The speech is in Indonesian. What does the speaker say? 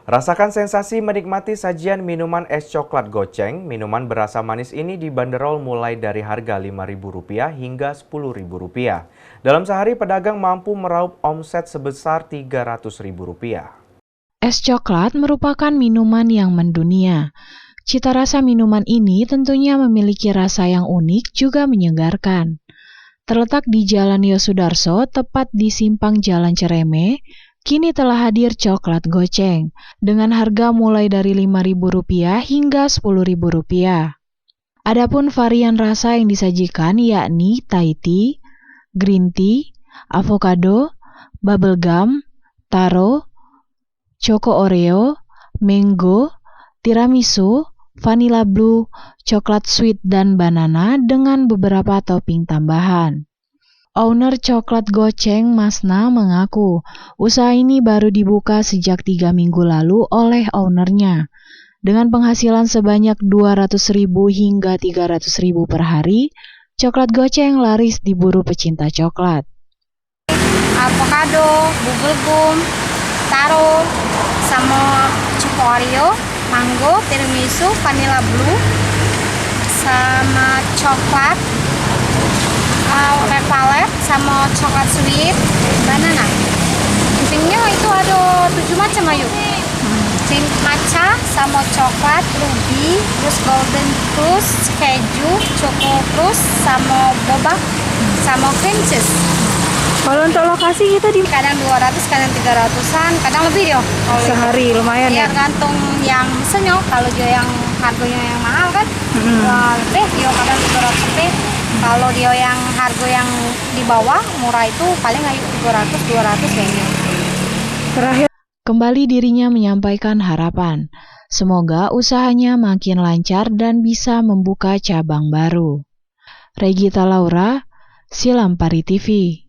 Rasakan sensasi menikmati sajian minuman es coklat goceng. Minuman berasa manis ini dibanderol mulai dari harga Rp5.000 hingga Rp10.000. Dalam sehari, pedagang mampu meraup omset sebesar Rp300.000. Es coklat merupakan minuman yang mendunia. Cita rasa minuman ini tentunya memiliki rasa yang unik juga menyegarkan. Terletak di Jalan Yosudarso, tepat di simpang Jalan Cereme, kini telah hadir coklat goceng dengan harga mulai dari Rp5.000 hingga Rp10.000. Adapun varian rasa yang disajikan yakni Thai tea, green tea, avocado, bubblegum, taro, choco oreo, mango, tiramisu, vanilla blue, coklat sweet dan banana dengan beberapa topping tambahan. Owner Coklat Goceng, Masna, mengaku usaha ini baru dibuka sejak 3 minggu lalu oleh ownernya. Dengan penghasilan sebanyak Rp200.000 hingga Rp300.000 per hari, coklat goceng laris diburu pecinta coklat. Avocado, bubblegum, taro, sama choco oreo, mango, tiramisu, vanilla blue, sama coklat, red velvet, sama coklat sweet, banana. Toppingnya itu ada 7 macam ayu. Pink matcha, sama coklat, ruby, terus golden crush, keju, choco crush, sama boba, sama cream cheese. Kalau untuk lokasi kita di Kadang 200, kadang 300-an, kadang lebih yo. sehari lumayan Ya ya. gantung yang mesennya. Kalau dia yang harganya yang mahal kan, wah, lebih dia kadang 200 lebih. Kalau dia yang harga yang di bawah murah itu paling ayo 300, 200 kayaknya. Terakhir, Kembali dirinya menyampaikan harapan, semoga usahanya makin lancar dan bisa membuka cabang baru. Regita Laura, Silampari TV.